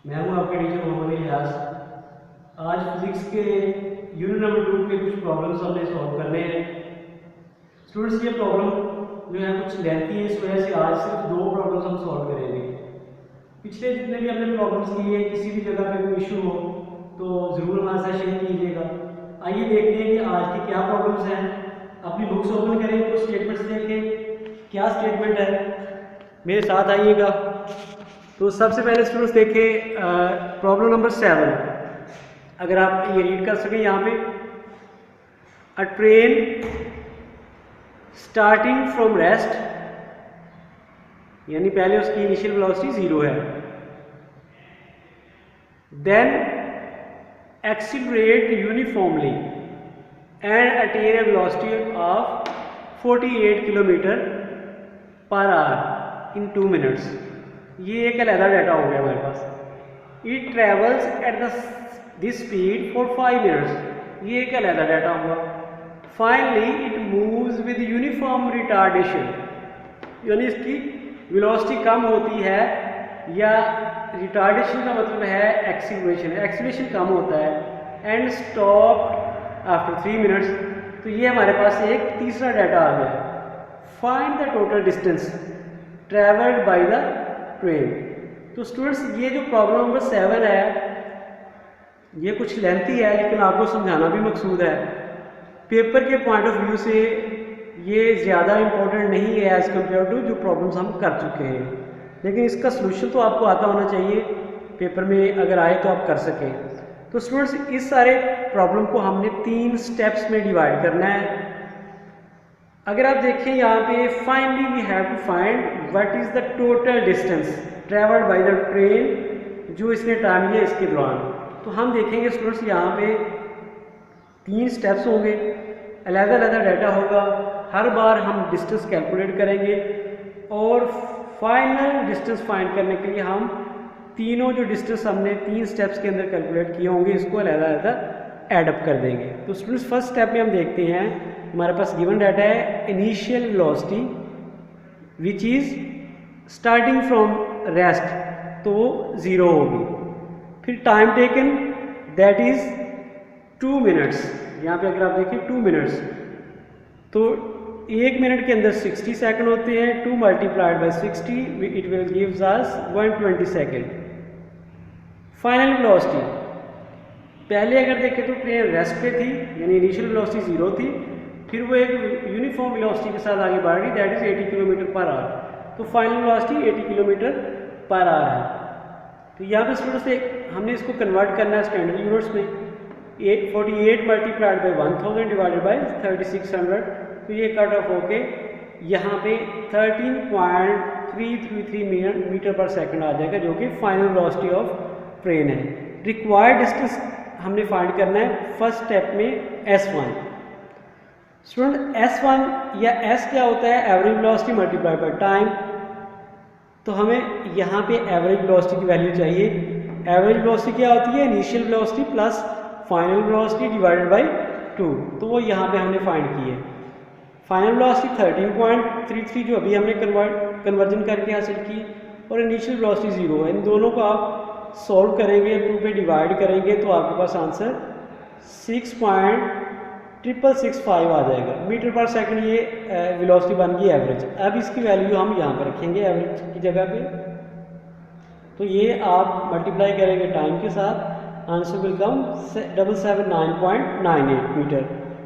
मैं हूं आपके टीचर मोहम्मद इलियास। आज फिजिक्स के यूनिट नंबर 2 के कुछ प्रॉब्लम्स हमने सॉल्व करने हैं। स्टूडेंट्स, ये प्रॉब्लम जो है कुछ लेंथी है, इस वजह से आज सिर्फ 2 प्रॉब्लम्स हम सॉल्व करेंगे। पिछले जितने भी हमने प्रॉब्लम्स किए हैं, किसी भी जगह पे कोई इशू हो तो ज़रूर हमारे साथ शेयर कीजिएगा। आइए देखते हैं कि आज की क्या प्रॉब्लम्स हैं। अपनी बुक्स ओपन करें तो स्टेटमेंट्स देखें क्या स्टेटमेंट है, मेरे साथ आइएगा। तो सबसे पहले स्टूडेंट्स देखें प्रॉब्लम नंबर 7। अगर आप ये रीड कर सकें यहाँ पे, a train starting from rest, यानी पहले उसकी इनिशियल वेलोसिटी 0 है, then accelerate uniformly and attain a velocity of 48 kilometre per hour in 2 minutes. ये एक अलग डाटा हो गया हमारे पास। It travels at this speed for 5 minutes, ये एक अलग डाटा हुआ। Finally it moves with uniform retardation, यानी इसकी वेलोसिटी कम होती है, या रिटार्डेशन का मतलब है एक्सीलरेशन, एक्सीलरेशन कम होता है, एंड स्टॉप आफ्टर 3 मिनट्स। तो ये हमारे पास एक तीसरा डाटा आ गया। Find the total distance travelled by the train. तो स्टूडेंट्स, ये जो प्रॉब्लम नंबर 7 है, ये कुछ लेंथी है, लेकिन आपको समझाना भी मकसूद है। पेपर के पॉइंट ऑफ व्यू से ये ज़्यादा इंपॉर्टेंट नहीं है एज़ कम्पेयर टू जो प्रॉब्लम्स हम कर चुके हैं, लेकिन इसका सोल्यूशन तो आपको आता होना चाहिए। पेपर में अगर आए तो आप कर सकें। तो स्टूडेंट्स, इस सारे प्रॉब्लम को हमने 3 स्टेप्स में डिवाइड करना है। अगर आप देखें यहाँ पे, finally we have to find what is the total distance travelled by the train, जो इसने टाइम लिया इसके दौरान। तो हम देखेंगे स्टूडेंट्स, यहाँ पे 3 स्टेप्स होंगे, अलग अलग डाटा होगा। हर बार हम डिस्टेंस कैलकुलेट करेंगे और फाइनल डिस्टेंस फाइंड करने के लिए हम तीनों जो डिस्टेंस हमने 3 स्टेप्स के अंदर कैलकुलेट किए होंगे, इसको अलग अलग एडअप कर देंगे। तो स्टूडेंट्स, फर्स्ट स्टेप में हम देखते हैं, हमारे पास गिवन डाटा है initial velocity which is starting from rest, तो 0 होगी। फिर time taken that is 2 minutes, यहाँ पे अगर आप देखें 2 मिनट्स, तो 1 मिनट के अंदर 60 सेकंड होते हैं। 2 multiplied by 60 it will gives us 120 second. Final velocity, पहले अगर देखें तो ट्रेन रेस्ट पे थी, यानी इनिशियल वेलोसिटी 0 थी, फिर वो एक यूनिफॉर्म वेलोसिटी के साथ आगे बढ़ रही, that is 80 kilometre per hour. तो final velocity 80 kilometre per hour है। तो यहाँ पे स्टूडेंट्स हमने इसको कन्वर्ट करना है स्टैंडर्ड यूनिट्स में। 48 मल्टीप्लाइड बाई 1000 डिवाइडेड बाई 3600, तो ये कट ऑफ होके यहाँ पे 13.333 मीटर पर सेकंड आ जाएगा, जो कि फाइनल वेलोसिटी ऑफ ट्रेन है। रिक्वायर्ड डिस्टेंस हमने फाइंड करना है फर्स्ट स्टेप में S1। स्टूडेंट, S1 या S क्या होता है? Average velocity multiplied by time. तो हमें यहाँ पे एवरेज वेलोसिटी की वैल्यू चाहिए। एवरेज वेलोसिटी क्या होती है? Initial velocity plus final velocity divided by 2। तो वो यहाँ पे हमने फाइंड की है। फाइनल वेलोसिटी 13.33 जो अभी हमने कन्वर्जन करके हासिल की, और इनिशियल वेलोसिटी 0 है। इन दोनों को आप सॉल्व करेंगे, 2 पे डिवाइड करेंगे, तो आपके पास आंसर 6.6665 आ जाएगा मीटर पर सेकंड। ये वेलोसिटी बन गई एवरेज। अब इसकी वैल्यू हम यहाँ पर रखेंगे एवरेज की जगह पे। तो ये आप मल्टीप्लाई करेंगे टाइम के साथ, आंसर विल कम 779.98 मीटर।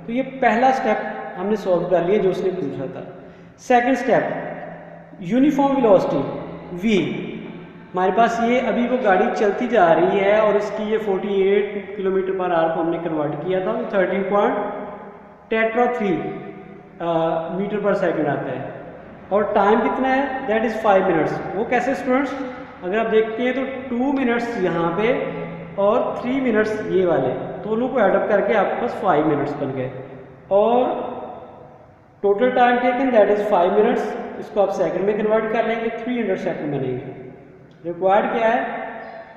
तो ये पहला स्टेप हमने सॉल्व कर लिया जो उसने पूछा था। Second step, uniform velocity v। हमारे पास ये अभी वो गाड़ी चलती जा रही है और इसकी ये 48 किलोमीटर पर आवर को हमने कन्वर्ट किया था, तो 13.3 मीटर पर सेकंड आता है। और टाइम कितना है? That is 5 minutes. वो कैसे स्टूडेंट्स? अगर आप देखते हैं तो 2 मिनट्स यहाँ पे और 3 मिनट्स ये वाले, दोनों को एडअप करके आपके पास 5 मिनट्स बन गए। और total time taken that is 5 minutes. इसको आप सेकंड में कन्वर्ट कर लेंगे, 300 सेकंड बनेंगे। रिक्वायर्ड क्या है?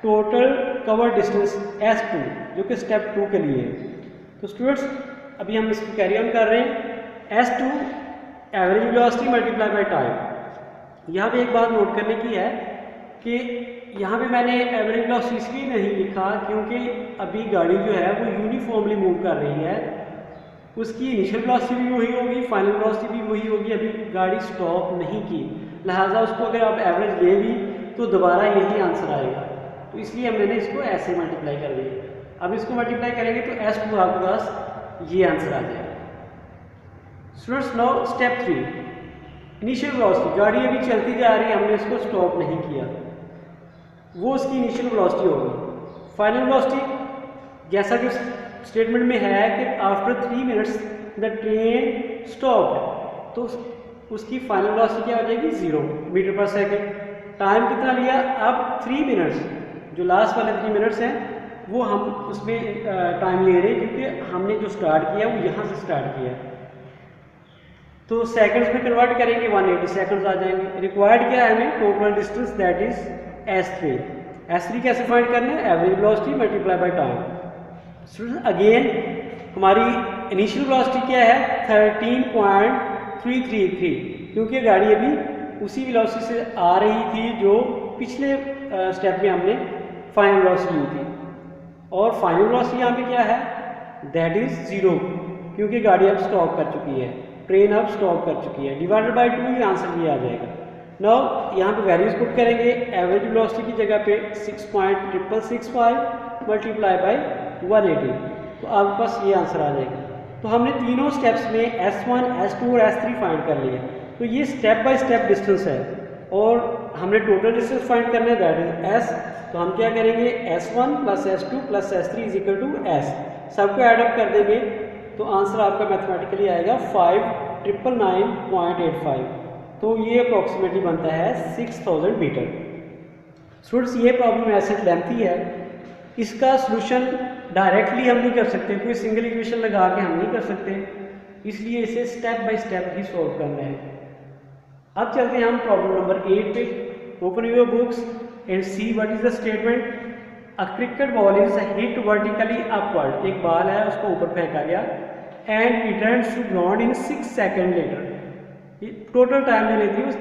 टोटल कवर डिस्टेंस S2, जो कि स्टेप 2 के लिए है। तो स्टूडेंट्स, अभी हम इसको कैरी ऑन कर रहे हैं। S2 average velocity multiply by time. यहाँ पे एक बात नोट करने की है कि कि यहाँ पे मैंने एवरेज वेलोसिटी इसलिए नहीं लिखा क्योंकि अभी गाड़ी जो है वो यूनिफॉर्मली मूव कर रही है, उसकी इनिशियल वेलोसिटी भी वही होगी, फाइनल वेलोसिटी भी वही होगी, अभी गाड़ी स्टॉप नहीं की, लिहाजा उसको अगर आप एवरेज ले भी तो दोबारा यही आंसर आएगा। तो इसलिए मैंने इसको ऐसे मल्टीप्लाई कर दिया। अब इसको मल्टीप्लाई करेंगे तो S2 आपके पास ये आंसर आ जाएगा। Students now step 3, initial velocity. गाड़ी अभी चलती जा रही है, हमने इसको स्टॉप नहीं किया, वो उसकी इनिशियल वेलोसिटी होगी। फाइनल वेलोसिटी जैसा कि स्टेटमेंट में है कि after 3 minutes the train stopped, तो उसकी फाइनल वेलोसिटी क्या हो जाएगी 0 मीटर पर सेकेंड। टाइम कितना लिया, अब 3 मिनट्स, जो लास्ट वाले 3 मिनट्स हैं वो हम उसमें टाइम ले रहे हैं क्योंकि हमने जो स्टार्ट किया वो यहाँ से स्टार्ट किया है। तो सेकंड्स में कन्वर्ट करेंगे 180 सेकंड्स आ जाएंगे। रिक्वायर्ड क्या है हमें, total distance that is S3। S3 कैसे फाइंड करना है, average velocity multiply by time. Again हमारी इनिशियल वेलोसिटी क्या है 13.333, क्योंकि गाड़ी अभी उसी वेलोसिटी से आ रही थी जो पिछले स्टेप में हमने फाइनल वेलोसिटी ली थी। और फाइनल वेलोसिटी यहाँ पे क्या है, दैट इज 0, क्योंकि गाड़ी अब स्टॉप कर चुकी है, ट्रेन अब स्टॉप कर चुकी है। डिवाइडेड बाय 2 ये आंसर ये आ जाएगा। नाउ यहाँ पे वैल्यूज पुट करेंगे, एवरेज वेलोसिटी की जगह पे 6.6665 मल्टीप्लाई बाय 180, तो आपके पास ये आंसर आ जाएगा। तो हमने तीनों स्टेप्स में S1, S2 और S3 फाइंड कर लिए। तो ये स्टेप बाय स्टेप डिस्टेंस है और हमने टोटल डिस्टेंस फाइंड करना है, दैट इज S। तो हम क्या करेंगे, S1 plus S2 plus S3 is equal to S, सबको एडअप कर देंगे तो आंसर आपका मैथमेटिकली आएगा 5,999.85। तो ये अप्रॉक्सीमेटली बनता है 6000 मीटर। स्टूडेंट्स ये प्रॉब्लम ऐसे लेंथी है, इसका सोल्यूशन डायरेक्टली हम नहीं कर सकते, कोई सिंगल इक्वेशन लगा के हम नहीं कर सकते, इसलिए इसे step by step he solve करना है। अब चलते हैं हम प्रॉब्लम नंबर 8 पे। Open your books and see what is the statement. A cricket ball is hit vertically upward, एक बॉल है उसको ऊपर फेंका गया and returns to ground in 6 second later. Total time जो लेती है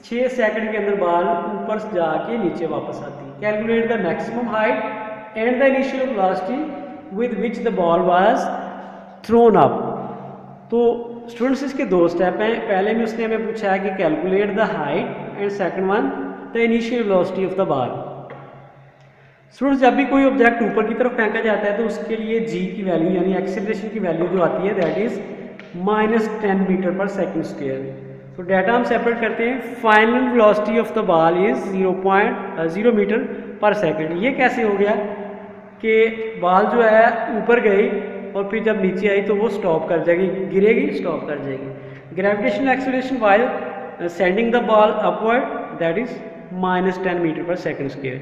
6 सेकंड के अंदर बॉल ऊपर से जाके नीचे वापस आती है। Calculate the maximum height and the initial velocity with which the ball was thrown up. तो स्टूडेंट्स इसके 2 स्टेप हैं। पहले में उसने हमें पूछा है कि calculate the height and second one the initial velocity of the ball. Students जब भी कोई ऑब्जेक्ट ऊपर की तरफ फेंका जाता है तो उसके लिए g की वैल्यू यानी एक्सेलरेशन की वैल्यू जो आती है that is -10 metre per second square. तो डाटा हम सेपरेट करते हैं। Final velocity of the ball is 0.0 metre per second. ये कैसे हो गया कि बॉल जो है ऊपर गई और फिर जब नीचे आई तो वो स्टॉप कर जाएगी, गिरेगी स्टॉप कर जाएगी। Gravitational acceleration while sending the ball upward that is -10 metre per second square.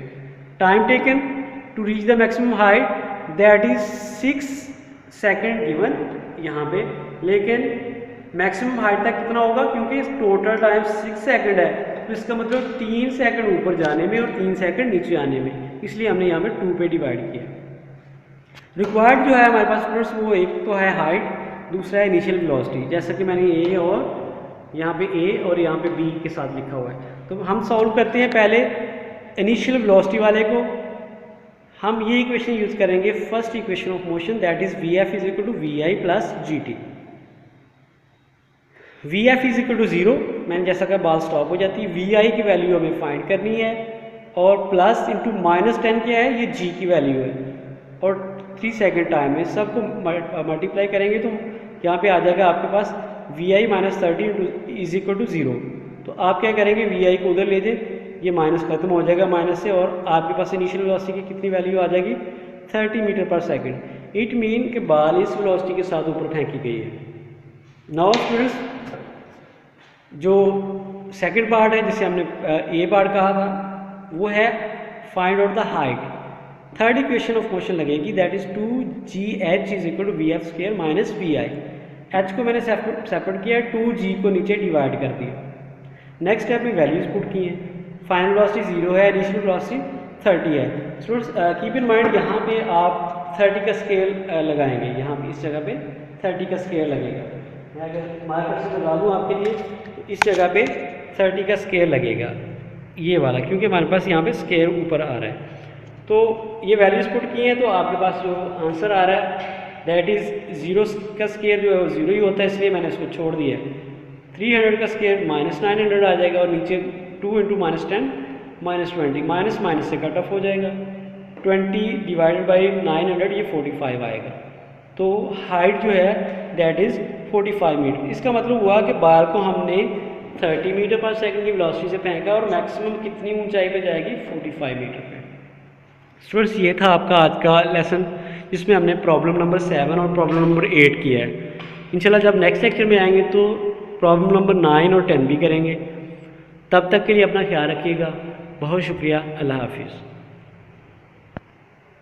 Time taken to reach the maximum height that is 6 second given यहाँ पे, लेकिन मैक्सिमम हाइट तक कितना होगा, क्योंकि टोटल टाइम 6 सेकंड है तो इसका मतलब 3 सेकंड ऊपर जाने में और 3 सेकंड नीचे आने में, इसलिए हमने यहाँ पे 2 पे डिवाइड किया। रिक्वायर्ड जो है हमारे पास स्टूडेंट्स वो एक तो है हाइट, दूसरा है इनिशियल वेलोसिटी, जैसा कि मैंने ए और यहाँ पे ए और यहाँ पे बी के साथ लिखा हुआ है। तो हम सॉल्व करते हैं पहले इनिशियल वेलोसिटी वाले को। हम ये इक्वेशन यूज करेंगे, first equation of motion that is v f is equal to v i plus g t. V f is equal to 0, मैंने जैसा कहा बॉल स्टॉप हो जाती है। वी आई की वैल्यू हमें फाइंड करनी है और प्लस इंटू -10 क्या है, ये जी की वैल्यू है और 3 सेकेंड टाइम है। सबको मल्टीप्लाई करेंगे तो यहाँ पे आ जाएगा आपके पास V I -30 is equal to 0। तो आप क्या करेंगे, वी आई को उधर ले जाए, ये माइनस खत्म हो जाएगा माइनस से, और आपके पास इनिशियल वेलोसिटी की कितनी वैल्यू आ जाएगी 30 metre per second. It mean कि बॉल इस वेलोसिटी के साथ ऊपर फेंकी गई है। नाउ स्टूडेंट्स जो सेकंड पार्ट है जिसे हमने ए पार्ट कहा था वो है find out the height. Third equation of motion लगेगी that is 2gh is equal to V F square minus V I. H को मैंने सेपरेट किया, 2g को नीचे डिवाइड कर दिया। नेक्स्ट स्टेप में वैल्यूज पुट की हैं। फाइनल वेलोसिटी 0 है, इनिशियल वेलोसिटी 30 है। स्टूडेंट्स कीप इन माइंड यहाँ पे आप 30 का स्केल लगाएंगे, यहाँ पे इस जगह पे 30 का स्केल लगेगा। मैं अगर मार्कर से लगा दूँ आपके लिए तो इस जगह पे 30 का स्केल लगेगा। ये वाला, क्योंकि हमारे पास यहाँ पे स्केयर ऊपर आ रहा है। तो ये वैल्यूज पुट की हैं, तो आपके पास जो आंसर आ रहा है दैट इज़ 0 का स्केयर जो है वो 0 ही होता है, इसलिए मैंने इसको छोड़ दिया है। 300 का स्केयर -900 आ जाएगा, और नीचे 2 × -10 -20, माइनस माइनस से कट ऑफ हो जाएगा। 20 डिवाइडेड बाई 900 ये 45 आएगा। तो हाइट जो है दैट इज़ 45 मीटर। इसका मतलब हुआ कि बाल को हमने 30 मीटर पर सेकंड की वेलोसिटी से फेंका, और मैक्सिमम कितनी ऊंचाई पे जाएगी, 45 मीटर पे। स्टूडेंट्स, ये था आपका आज का लेसन, जिसमें हमने प्रॉब्लम नंबर 7 और प्रॉब्लम नंबर 8 किया है। इंशाल्लाह जब नेक्स्ट लेक्चर में आएंगे तो प्रॉब्लम नंबर 9 और 10 भी करेंगे। तब तक के लिए अपना ख्याल रखिएगा। बहुत शुक्रिया। अल्लाह हाफिज़।